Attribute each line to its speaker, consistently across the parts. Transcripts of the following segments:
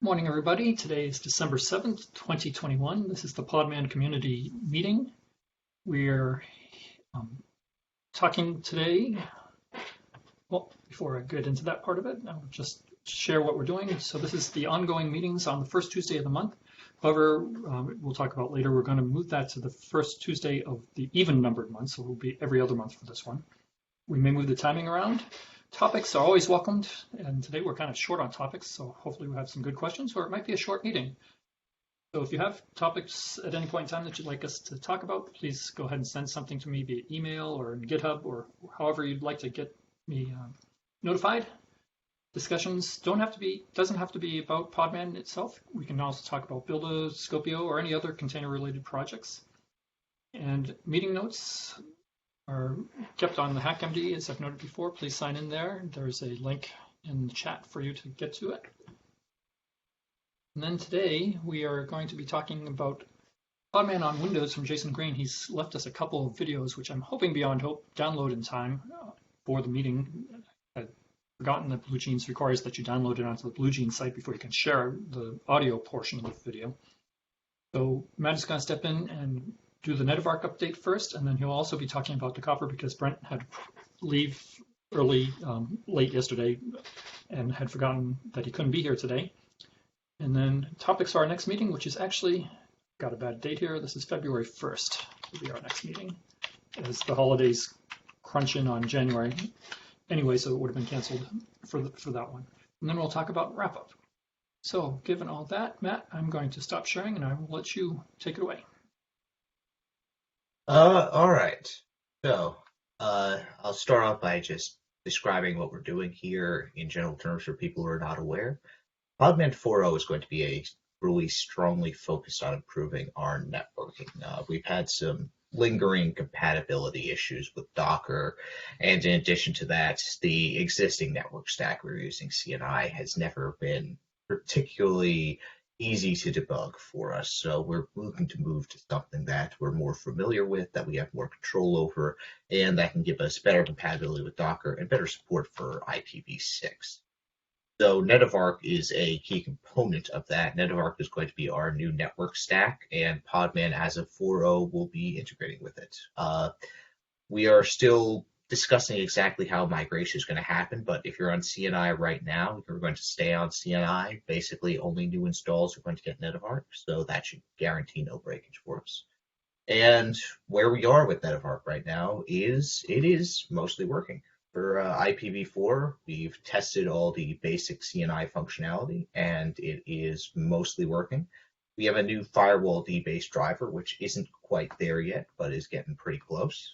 Speaker 1: Morning, everybody. Today is December 7th, 2021. This is the Podman community meeting. We're talking today. Well, before I get into that part of it, I'll just share what we're doing. So this is the ongoing meetings on the first Tuesday of the month. However, we'll talk about later, we're going to move that to the first Tuesday of the even numbered month. So it will be every other month for this one. We may move the timing around. Topics are always welcomed, and today we're kind of short on topics, so hopefully we'll have some good questions, or it might be a short meeting. So if you have topics at any point in time that you'd like us to talk about, please go ahead and send something to me via email or in GitHub or however you'd like to get me notified. Discussions doesn't have to be about Podman itself. We can also talk about Builder, Scopio, or any other container-related projects. And meeting notes are kept on the HackMD, as I've noted before. Please sign in there. There's a link in the chat for you to get to it. And then today we are going to be talking about Podman on Windows from Jason Green. He's left us a couple of videos, which I'm hoping beyond hope download in time for the meeting. I'd forgotten that BlueJeans requires that you download it onto the BlueJeans site before you can share the audio portion of the video. So Matt is going to step in and do the Netavark update first, and then he'll also be talking about the copper because Brent had leave late yesterday and had forgotten that he couldn't be here today. And then topics for our next meeting, which is actually, got a bad date here, this is February 1st will be our next meeting, as the holidays crunch in on January. Anyway, so it would have been canceled for that one. And then we'll talk about wrap-up. So given all that, Matt, I'm going to stop sharing and I will let you take it away.
Speaker 2: All right. So I'll start off by just describing what we're doing here in general terms for people who are not aware. Podman 4.0 is going to be a release strongly focused on improving our networking. We've had some lingering compatibility issues with Docker, and in addition to that, the existing network stack we're using, CNI, has never been particularly easy to debug for us. So we're looking to move to something that we're more familiar with, that we have more control over, and that can give us better compatibility with Docker and better support for IPv6. So Netavark is a key component of that. Netavark is going to be our new network stack, and Podman as of 4.0 will be integrating with it. We are still discussing exactly how migration is going to happen, but if you're on CNI right now, you're going to stay on CNI. Basically, only new installs are going to get Netavark, so that should guarantee no breakage for us. And where we are with Netavark right now is it is mostly working. For IPv4, we've tested all the basic CNI functionality, and it is mostly working. We have a new firewall D-based driver, which isn't quite there yet, but is getting pretty close.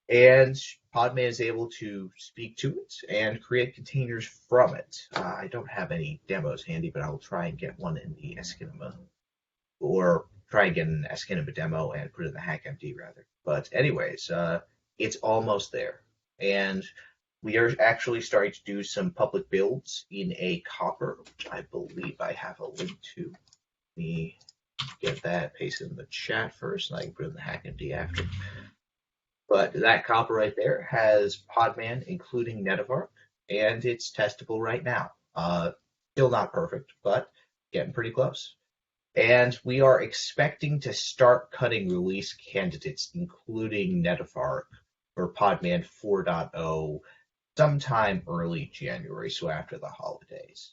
Speaker 2: And Podman is able to speak to it and create containers from it. I don't have any demos handy, but I will try and get one in the Eskinema, or try and get an Eskinema demo and put it in the HackMD rather. But anyways, it's almost there. And we are actually starting to do some public builds in a copper, which I believe I have a link to. Let me get that pasted in the chat first, and I can put it in the HackMD after. But that copper right there has Podman, including Netavark, and it's testable right now. Still not perfect, but getting pretty close. And we are expecting to start cutting release candidates, including Netavark, for Podman 4.0 sometime early January, so after the holidays.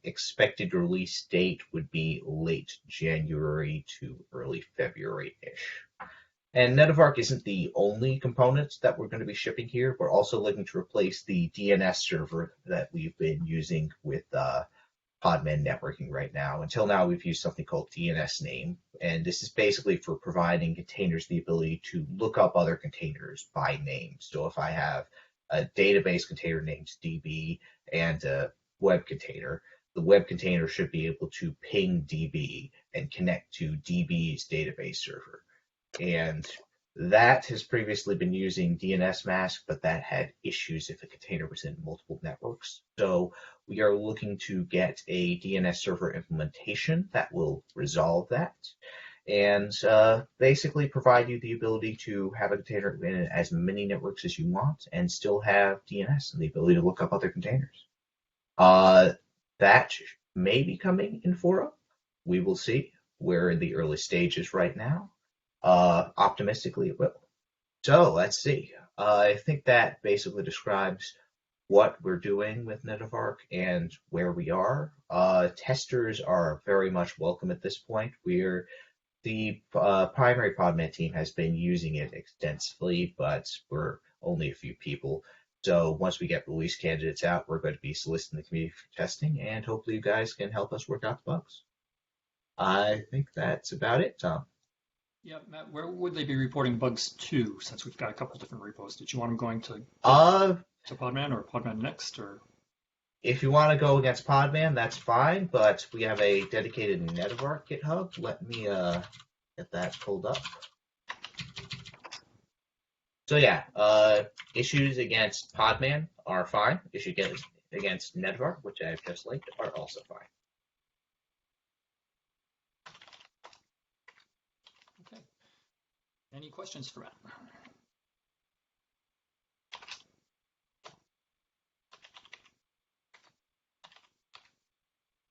Speaker 2: Expected release date would be late January to early February-ish. And Netavark isn't the only component that we're going to be shipping here. We're also looking to replace the DNS server that we've been using with Podman networking right now. Until now, we've used something called DNS name, and this is basically for providing containers the ability to look up other containers by name. So if I have a database container named DB and a web container, the web container should be able to ping DB and connect to DB's database server. And that has previously been using DNS mask, but that had issues if a container was in multiple networks. So we are looking to get a DNS server implementation that will resolve that and basically provide you the ability to have a container in as many networks as you want and still have DNS and the ability to look up other containers. That may be coming in Fora. We will see. We're in the early stages right now. Optimistically, it will. So let's see. I think that basically describes what we're doing with Netavark and where we are. Testers are very much welcome at this point. The primary Podman team has been using it extensively, but we're only a few people. So once we get release candidates out, we're going to be soliciting the community for testing, and hopefully you guys can help us work out the bugs. I think that's about it, Tom.
Speaker 1: Yeah, Matt, where would they be reporting bugs to, since we've got a couple different repos? Did you want them going to Podman or Podman Next, or?
Speaker 2: If you want to go against Podman, that's fine, but we have a dedicated Netavark GitHub. Let me get that pulled up. So yeah, issues against Podman are fine. Issues against Netavark, which I've just linked, are also fine.
Speaker 1: Okay. Any questions for Matt?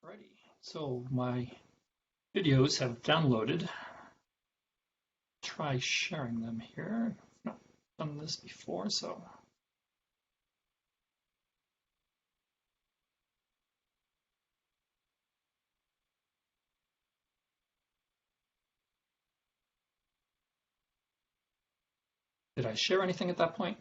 Speaker 1: Alrighty. So my videos have downloaded. Try sharing them here. I've not done this before, so. Did I share anything at that point?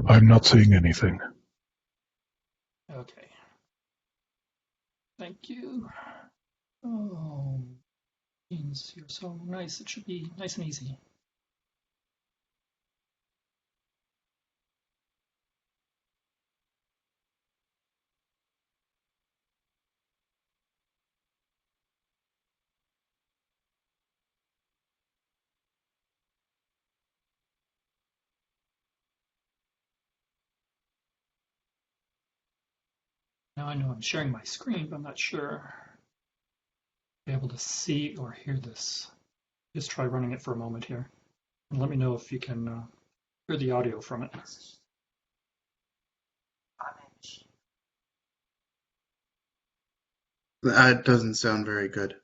Speaker 3: I'm not seeing anything.
Speaker 1: Okay. Thank you. Oh, beans, you're so nice. It should be nice and easy. Now I know I'm sharing my screen, but I'm not sure I'll be able to see or hear this. Just try running it for a moment here. And let me know if you can hear the audio from it.
Speaker 4: That doesn't sound very good.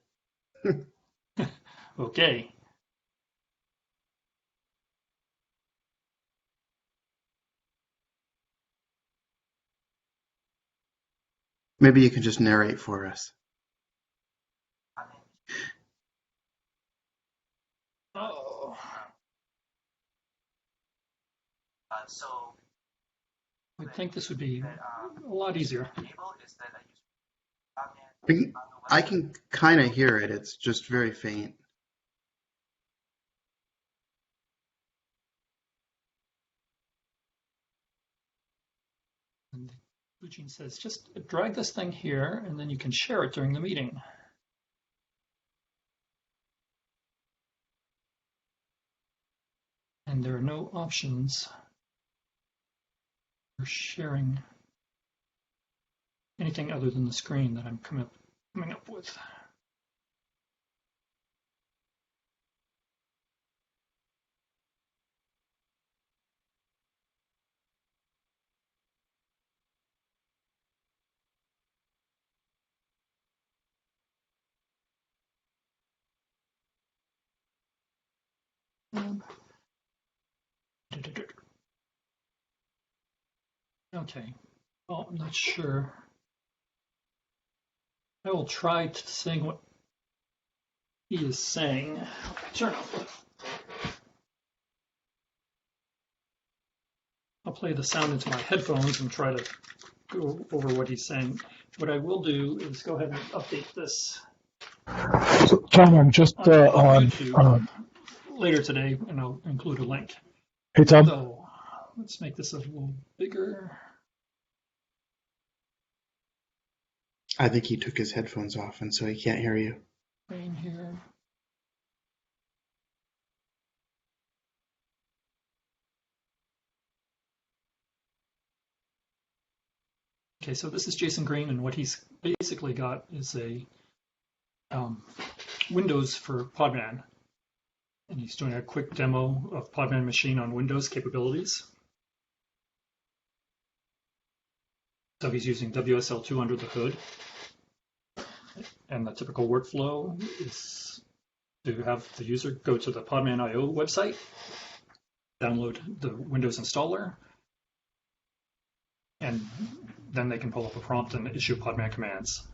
Speaker 1: Okay.
Speaker 4: Maybe you can just narrate for us.
Speaker 1: Oh. I think this would be a lot easier.
Speaker 4: I can kind of hear it. It's just very faint.
Speaker 1: And Eugene says, just drag this thing here, and then you can share it during the meeting. And there are no options for sharing anything other than the screen that I'm coming up with. Okay, well, I'm not sure. I will try to sing what he is saying. Turn off. I'll play the sound into my headphones and try to go over what he's saying. What I will do is go ahead and update this.
Speaker 3: So, Tom, I'm just
Speaker 1: on
Speaker 3: YouTube
Speaker 1: later today, and I'll include a link.
Speaker 3: Hey, Tom.
Speaker 1: So let's make this a little bigger.
Speaker 4: I think he took his headphones off, and so he can't hear you.
Speaker 1: Rain here. Okay, so this is Jason Green, and what he's basically got is a Windows for Podman. And he's doing a quick demo of Podman Machine on Windows capabilities. So he's using WSL2 under the hood. And the typical workflow is to have the user go to the Podman.io website, download the Windows installer, and then they can pull up a prompt and issue Podman commands.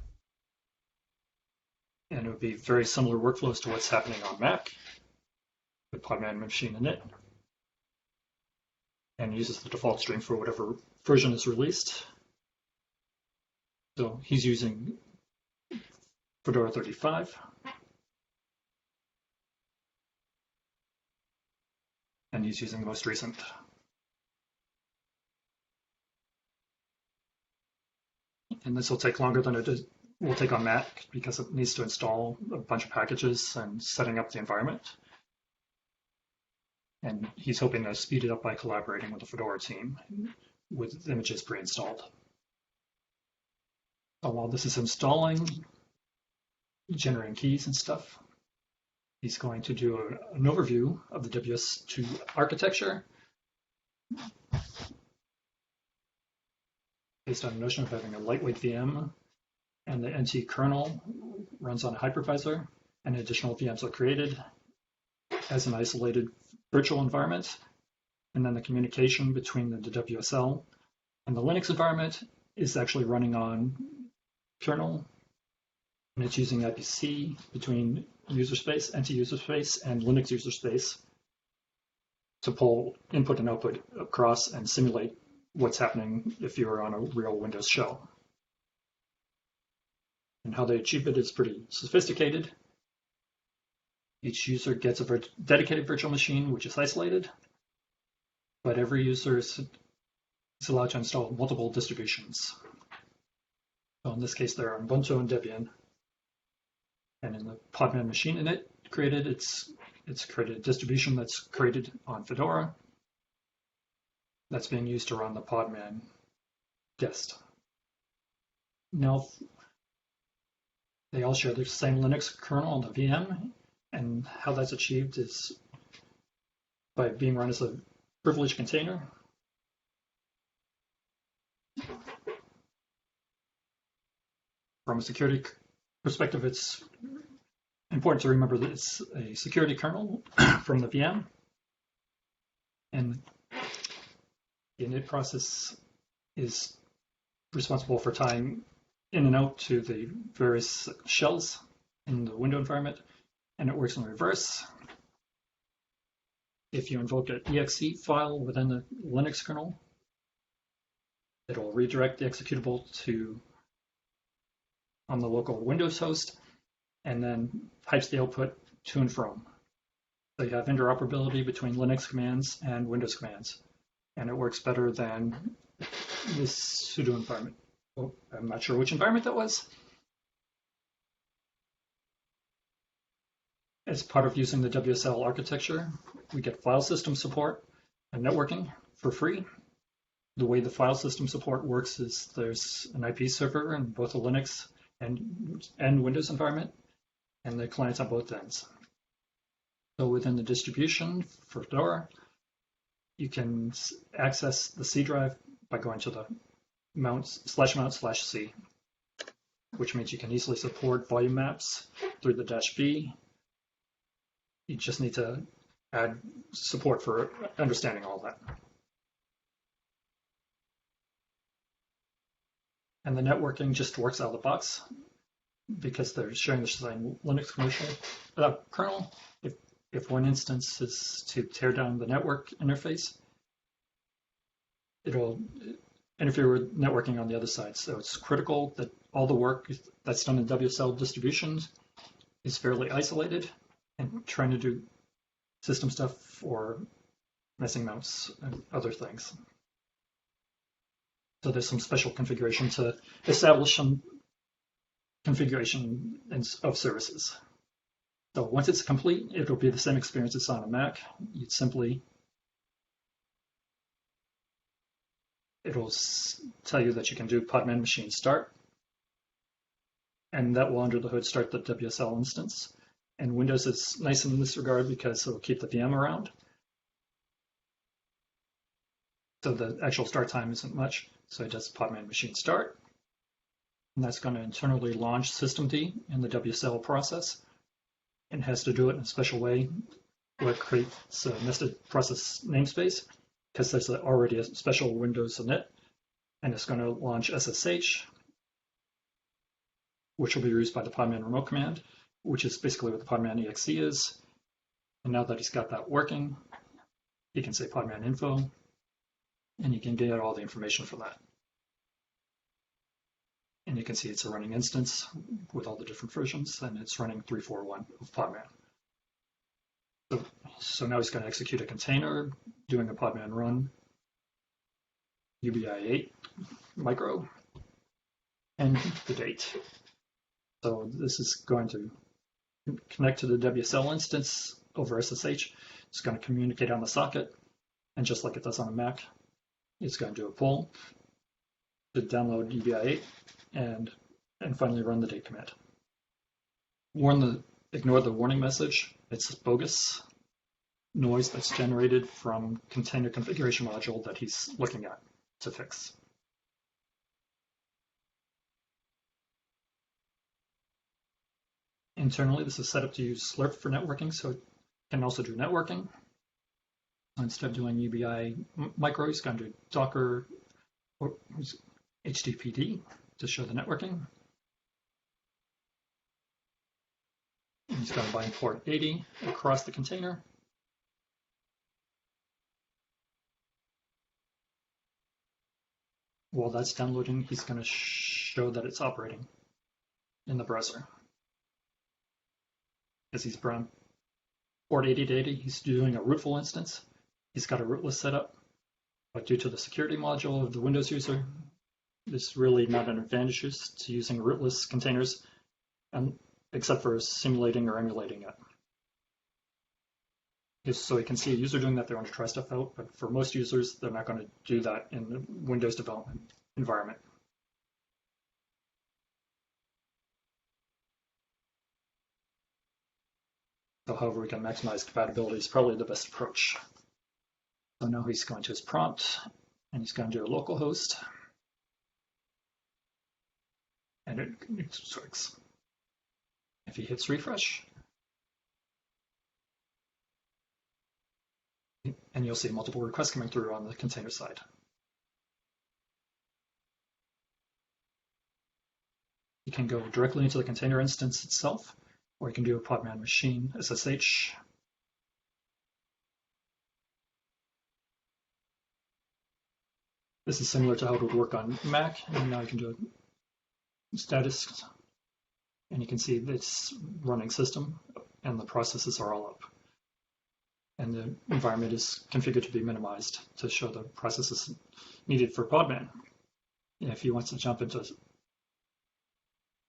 Speaker 1: And it would be very similar workflows to what's happening on Mac with Podman Machine in it, and uses the default string for whatever version is released. So he's using Fedora 35. And he's using the most recent. And this will take longer than it will take on Mac because it needs to install a bunch of packages and setting up the environment. And he's hoping to speed it up by collaborating with the Fedora team with images pre-installed. So while this is installing, generating keys and stuff, he's going to do an overview of the WSL architecture based on the notion of having a lightweight VM, and the NT kernel runs on a hypervisor, and additional VMs are created as an isolated virtual environment. And then the communication between the WSL and the Linux environment is actually running on kernel, and it's using IPC between user space, NT user space, and Linux user space to pull input and output across and simulate what's happening if you're on a real Windows shell. And how they achieve it is pretty sophisticated. Each user gets a dedicated virtual machine, which is isolated, but every user is allowed to install multiple distributions. So in this case, there are Ubuntu and Debian. And in the Podman machine init created, it's created a distribution that's created on Fedora that's being used to run the Podman guest. Now, they all share the same Linux kernel on the VM, and how that's achieved is by being run as a privileged container. From a security perspective, it's important to remember that it's a security kernel from the VM, and the init process is responsible for tying in and out to the various shells in the window environment, and it works in reverse. If you invoke an exe file within the Linux kernel, it'll redirect the executable to on the local Windows host, and then pipes the output to and from. So you have interoperability between Linux commands and Windows commands, and it works better than this sudo environment. Well, I'm not sure which environment that was. As part of using the WSL architecture, we get file system support and networking for free. The way the file system support works is there's an IP server in both the Linux and Windows environment, and the clients on both ends. So within the distribution for Fedora, you can access the C drive by going to the /mount/c, which means you can easily support volume maps through the -b. You just need to add support for understanding all that. And the networking just works out of the box because they're sharing the same Linux kernel. If one instance is to tear down the network interface, it'll interfere with networking on the other side. So it's critical that all the work that's done in WSL distributions is fairly isolated, and trying to do system stuff or messing mounts and other things. So there's some special configuration to establish some configuration of services. So once it's complete, it'll be the same experience as on a Mac. You'd simply it'll tell you that you can do Podman machine start, and that will under the hood start the WSL instance. And Windows is nice in this regard because it'll keep the VM around. So the actual start time isn't much. So it does Podman machine start. And that's going to internally launch systemd in the WSL process. And has to do it in a special way where it creates a nested process namespace because there's already a special Windows init. And it's going to launch SSH, which will be used by the Podman remote command, which is basically what the Podman exe is. And now that he's got that working, he can say Podman info, and you can get all the information for that. And you can see it's a running instance with all the different versions, and it's running 3.4.1 of Podman. So now he's going to execute a container, doing a Podman run, UBI8 micro, and the date. So this is going to connect to the WSL instance over SSH. It's going to communicate on the socket, and just like it does on a Mac, it's going to do a pull to download UBI8 and finally run the date command. Ignore the warning message. It's bogus noise that's generated from container configuration module that he's looking at to fix. Internally, this is set up to use Slurp for networking, so it can also do networking. Instead of doing UBI micro, he's going to do Docker or HTTPD to show the networking. And he's going to bind port 80 across the container. While that's downloading, he's going to show that it's operating in the browser. As he's brought port 80 to 80, he's doing a rootful instance. He's got a rootless setup, but due to the security module of the Windows user, there's really not an advantage to using rootless containers, except for simulating or emulating it. Just so you can see a user doing that, they want to try stuff out, but for most users, they're not going to do that in the Windows development environment. So however we can maximize compatibility is probably the best approach. So now he's going to his prompt, and he's going to do a localhost, and it works. If he hits refresh, and you'll see multiple requests coming through on the container side. You can go directly into the container instance itself, or you can do a Podman machine SSH. This is similar to how it would work on Mac, and now you can do a status, and you can see this running system, and the processes are all up. And the environment is configured to be minimized to show the processes needed for Podman. And if he wants to jump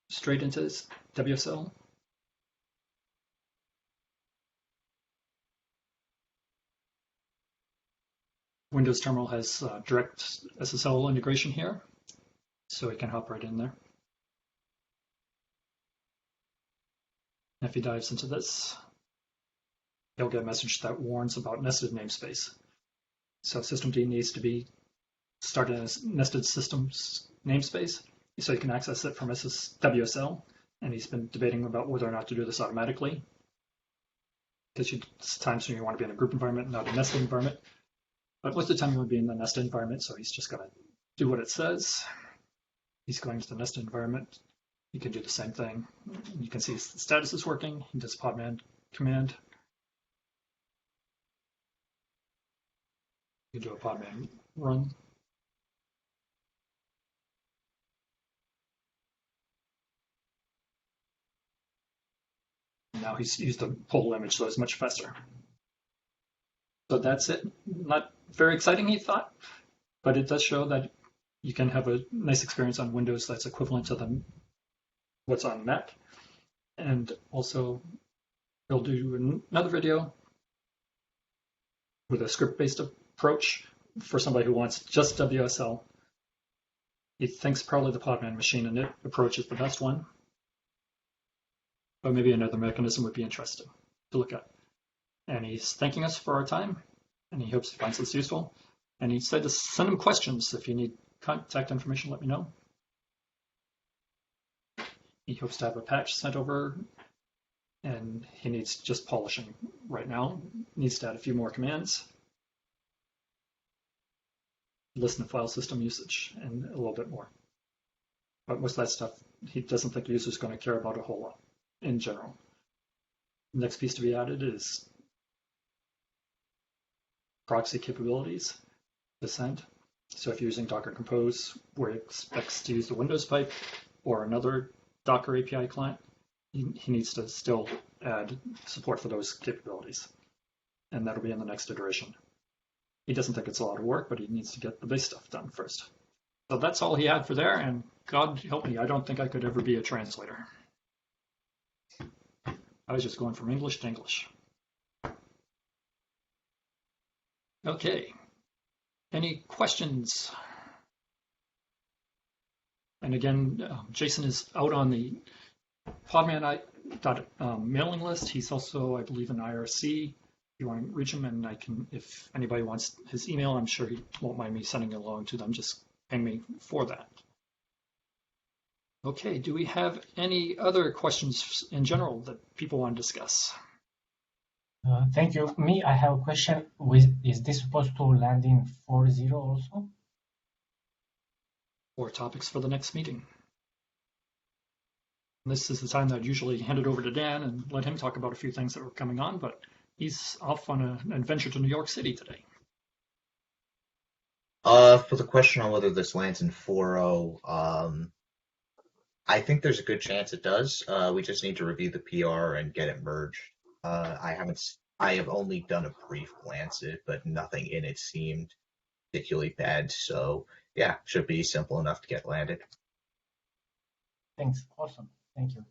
Speaker 1: straight into this WSL, Windows Terminal has direct SSL integration here, so he can hop right in there. And if he dives into this, he'll get a message that warns about nested namespace. So systemd needs to be started as nested systems namespace, so you can access it from WSL. And he's been debating about whether or not to do this automatically, because there's times when you want to be in a group environment, not a nested environment. But most of the time you want to be in the nested environment, so he's just going to do what it says. He's going to the nested environment. You can do the same thing. You can see the status is working. He does Podman command. You can do a Podman run. Now he's used the pull image, so it's much faster. So that's it. Not very exciting, he thought, but it does show that you can have a nice experience on Windows that's equivalent to what's on Mac. And also, he'll do another video with a script-based approach for somebody who wants just WSL. He thinks probably the Podman machine and it approach is the best one, but maybe another mechanism would be interesting to look at. And he's thanking us for our time, and he hopes he finds this useful. And he said to send him questions. If you need contact information, let me know. He hopes to have a patch sent over, and he needs just polishing right now. Needs to add a few more commands, listen to file system usage, and a little bit more. But most of that stuff, he doesn't think the user's going to care about a whole lot in general. The next piece to be added is proxy capabilities to send. So if you're using Docker Compose, where it expects to use the Windows pipe or another Docker API client, he needs to still add support for those capabilities. And that'll be in the next iteration. He doesn't think it's a lot of work, but he needs to get the base stuff done first. So that's all he had for there, and God help me, I don't think I could ever be a translator. I was just going from English to English. Okay. Any questions? And again, Jason is out on the Podman mailing list. He's also, I believe, in IRC. If you want to reach him, and I can, if anybody wants his email, I'm sure he won't mind me sending it along to them. Just ping me for that. Okay, do we have any other questions in general that people want to discuss?
Speaker 5: Thank you. I have a question. Is this supposed to land in 4.0 also?
Speaker 1: Or topics for the next meeting? This is the time that I'd usually hand it over to Dan and let him talk about a few things that were coming on, but he's off on an adventure to New York City today.
Speaker 2: For the question on whether this lands in 4.0, I think there's a good chance it does. We just need to review the PR and get it merged. I have only done a brief glance at it, but nothing in it seemed particularly bad. So yeah, should be simple enough to get landed.
Speaker 5: Thanks. Awesome. Thank you.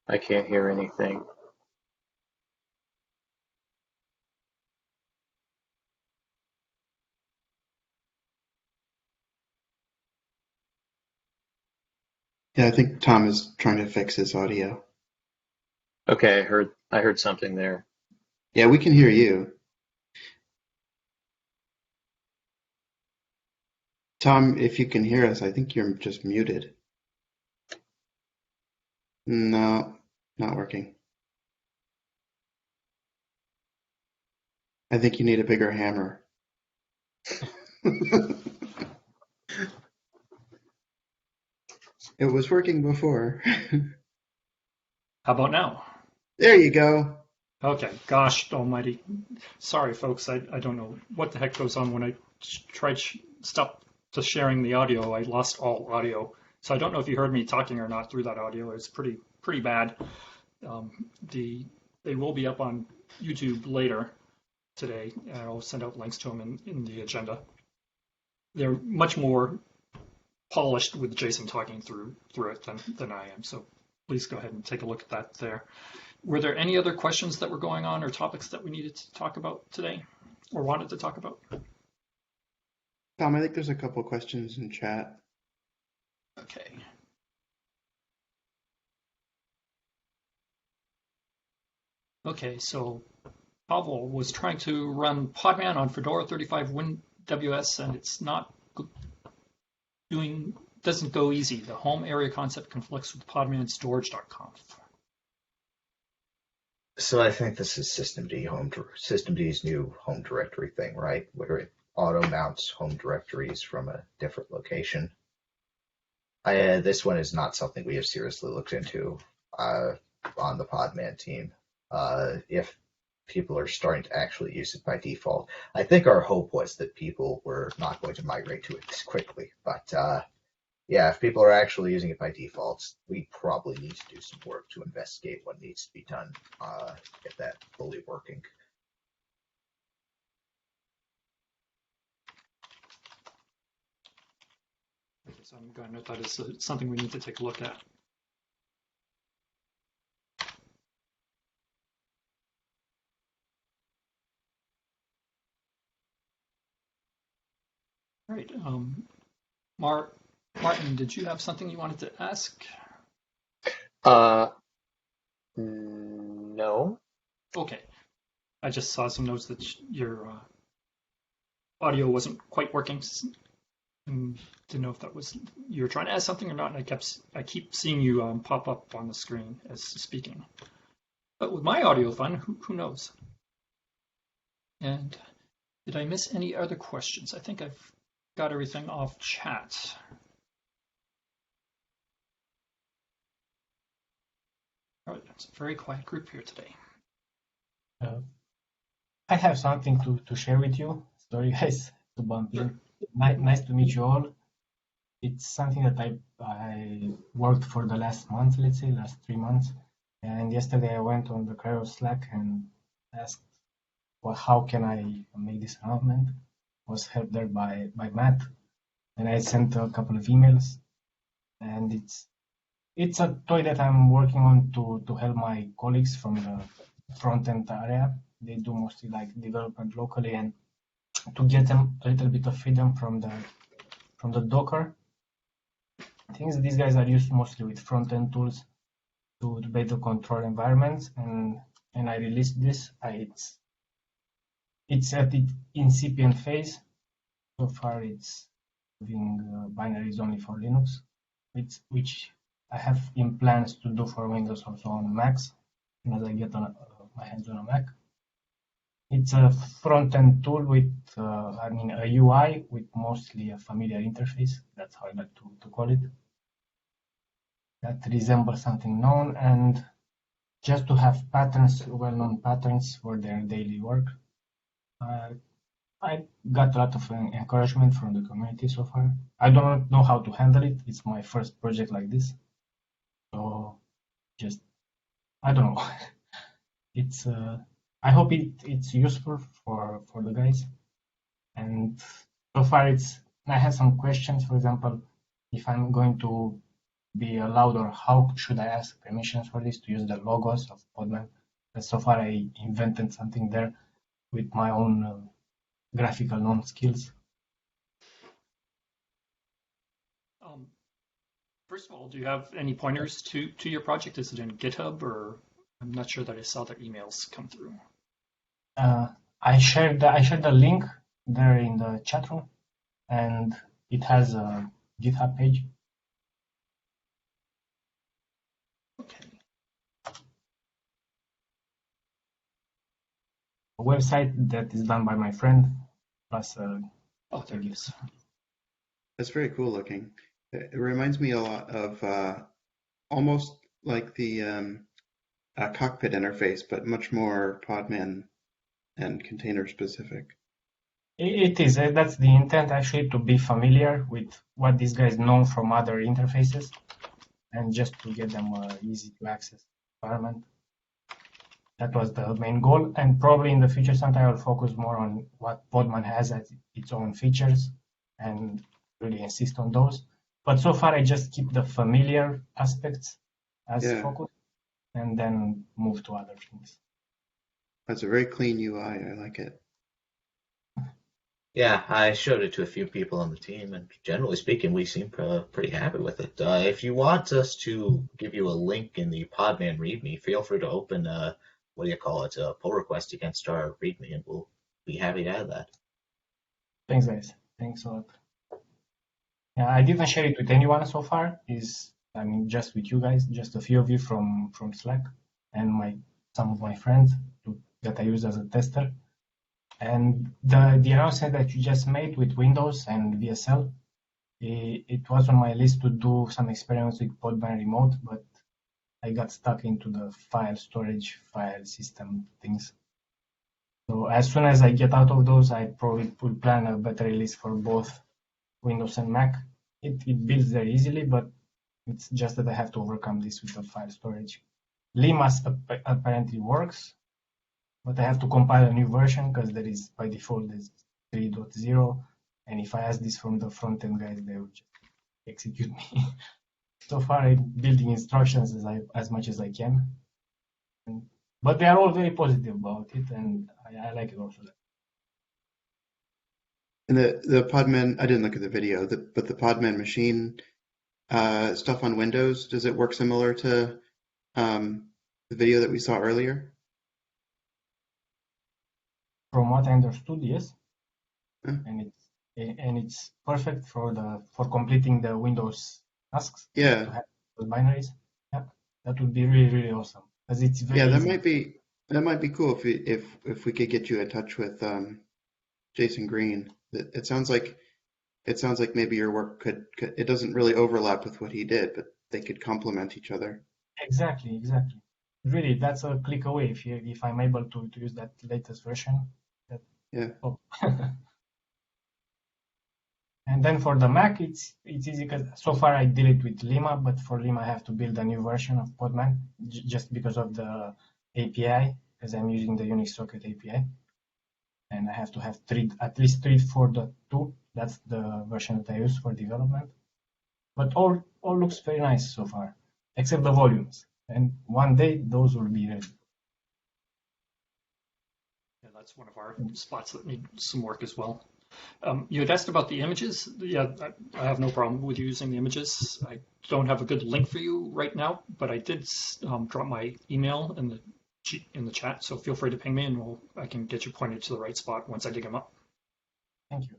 Speaker 6: I can't hear anything.
Speaker 4: Yeah, I think Tom is trying to fix his audio.
Speaker 6: Okay, I heard something there.
Speaker 4: Yeah, we can hear you. Tom, if you can hear us, I think you're just muted. No, not working. I think you need a bigger hammer. It was working before.
Speaker 1: How about now?
Speaker 4: There you go.
Speaker 1: Okay, gosh almighty. Sorry, folks. I don't know what the heck goes on when I tried stop just sharing the audio. I lost all audio. So I don't know if you heard me talking or not through that audio. It's pretty bad. Um, they will be up on YouTube later today, and I'll send out links to them in the agenda. They're much more polished with Jason talking through it than I am. So please go ahead and take a look at that there. Were there any other questions that were going on or topics that we needed to talk about today or wanted to talk about?
Speaker 4: Tom, I think there's a couple questions in chat.
Speaker 1: Okay. Okay, so Pavel was trying to run Podman on Fedora 35 WinWS, and it's not doesn't go easy. The home area concept conflicts with Podman storage.conf.
Speaker 2: So I think this is systemd's new home directory thing, right? Where it auto mounts home directories from a different location. This one is not something we have seriously looked into on the Podman team. If people are starting to actually use it by default, I think our hope was that people were not going to migrate to it this quickly. But yeah, if people are actually using it by default, we probably need to do some work to investigate what needs to be done to get that fully working.
Speaker 1: Okay, so I'm going to note that as something we need to take a look at. All right. Martin, did you have something you wanted to ask?
Speaker 6: No.
Speaker 1: Okay. I just saw some notes that your audio wasn't quite working. Didn't know if that was you were trying to ask something or not. And I keep seeing you pop up on the screen as speaking. But with my audio fun, who knows? And did I miss any other questions? I think I've got everything off chat. All right, it's a very quiet group here today.
Speaker 5: I have something to share with you. Sorry, guys, to bump in. Nice to meet you all. It's something that I worked for the last month, let's say, last 3 months. And yesterday I went on the Cryo Slack and asked, well, how can I make this announcement? Was helped there by Matt. And I sent a couple of emails. And it's a toy that I'm working on to help my colleagues from the front-end area. They do mostly like development locally, and to get them a little bit of freedom from the Docker. Things these guys are used mostly with front-end tools to better control environments, and I released this. It's at its incipient phase. So far, it's having binaries only for Linux, which I have in plans to do for Windows also on Macs, as I get my hands on a Mac. It's a front-end tool with, a UI with mostly a familiar interface. That's how I like to call it. That resembles something known, and just to have patterns, well-known patterns for their daily work. I got a lot of encouragement from the community so far. I don't know how to handle it. It's my first project like this. So I don't know. It's I hope it's useful for the guys. And so far I have some questions. For example, if I'm going to be allowed, or how should I ask permissions for this to use the logos of Podman. But so far I invented something there with my own graphical non-skills.
Speaker 1: First of all, do you have any pointers to your project? Is it in GitHub, or I'm not sure that I saw the emails come through.
Speaker 5: I shared the link there in the chat room, and it has a GitHub page.
Speaker 1: Okay.
Speaker 5: A website that is done by my friend, plus
Speaker 1: Oh, there it is.
Speaker 4: That's very cool looking. It reminds me a lot of almost like the cockpit interface, but much more Podman and container specific.
Speaker 5: It is. That's the intent, actually, to be familiar with what these guys know from other interfaces, and just to get them easy to access environment. That was the main goal, and probably in the future sometime I will focus more on what Podman has as its own features and really insist on those. But so far I just keep the familiar aspects as focus, and then move to other things.
Speaker 4: That's a very clean UI. I like it.
Speaker 2: Yeah, I showed it to a few people on the team, and generally speaking, we seem pretty happy with it. If you want us to give you a link in the Podman README, feel free to open a pull request against our README, and we'll be happy to add that.
Speaker 5: Thanks, guys. Thanks a lot. Yeah, I didn't share it with anyone so far. Just with you guys, just a few of you from Slack, and some of my friends that I use as a tester. And the announcement that you just made with Windows and WSL, it was on my list to do some experiments with Podman Remote, but I got stuck into the file storage, file system things. So as soon as I get out of those, I probably will plan a better release for both Windows and Mac. It builds very easily, but it's just that I have to overcome this with the file storage. Lima apparently works, but I have to compile a new version because there is, by default, there's 3.0. And if I ask this from the front-end guys, they will just execute me. So far, I'm building instructions as much as I can. But they are all very positive about it, and I like it also.
Speaker 4: And the Podman, I didn't look at the video, but the Podman machine stuff on Windows, does it work similar to the video that we saw earlier?
Speaker 5: From what I understood, yes.
Speaker 4: Huh?
Speaker 5: And it's perfect for completing the Windows tasks.
Speaker 4: Yeah.
Speaker 5: To have those binaries. Yeah, that would be really, really awesome. Because it's very easy.
Speaker 4: That might be cool if we could get you in touch with Jason Green. It sounds like maybe your work could it doesn't really overlap with what he did, but they could complement each other.
Speaker 5: Exactly. Really, that's a click away if I'm able to use that latest version.
Speaker 4: Yeah.
Speaker 5: Oh. And then for the Mac, it's easy because so far I did it with Lima, but for Lima I have to build a new version of Podman just because of the API, because I'm using the Unix Socket API, and I have to have at least 3.4.2. That's the version that I use for development. But all looks very nice so far, except the volumes. And one day those will be ready.
Speaker 1: Yeah, that's one of our spots that need some work as well. You had asked about the images. Yeah, I have no problem with using the images. I don't have a good link for you right now, but I did drop my email in the chat, so feel free to ping me, and I can get you pointed to the right spot once I dig them up.
Speaker 5: Thank you.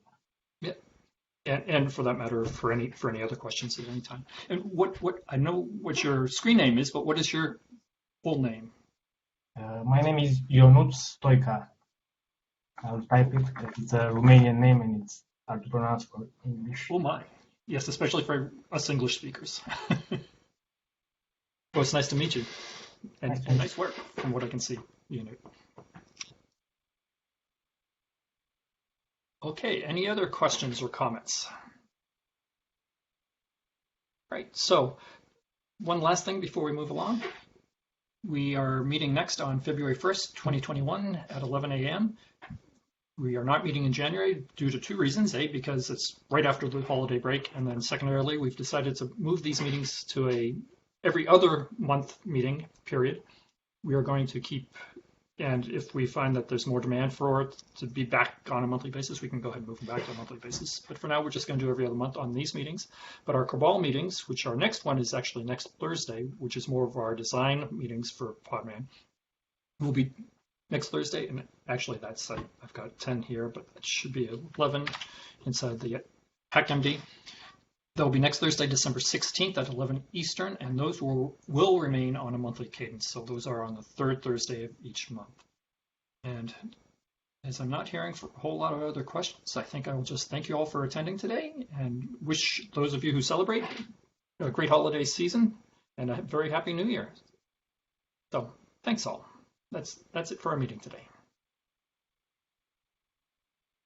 Speaker 1: Yeah, and for that matter, for any other questions at any time. And what I know what your screen name is, but what is your full name?
Speaker 5: My name is Ionut Stoica. I'll type it. It's a Romanian name and it's hard to pronounce for English.
Speaker 1: Oh my. Yes, especially for us English speakers. Well, it's nice to meet you. And nice work from what I can see. Okay, any other questions or comments? Right, so one last thing before we move along. We are meeting next on February 1st, 2021 at 11 a.m. We are not meeting in January due to two reasons. A, because it's right after the holiday break, and then secondarily, we've decided to move these meetings to a every other month meeting period. We are going to keep, and if we find that there's more demand for it to be back on a monthly basis, we can go ahead and move them back to a monthly basis. But for now, we're just going to do every other month on these meetings. But our Cabal meetings, which our next one is actually next Thursday, which is more of our design meetings for Podman, will be next Thursday, and actually that's I've got 10 here, but it should be 11 inside the HackMD. They'll be next Thursday, December 16th at 11 Eastern, and those will remain on a monthly cadence. So those are on the third Thursday of each month. And as I'm not hearing for a whole lot of other questions, I think I will just thank you all for attending today and wish those of you who celebrate a great holiday season and a very happy new year. So thanks all. That's it for our meeting today.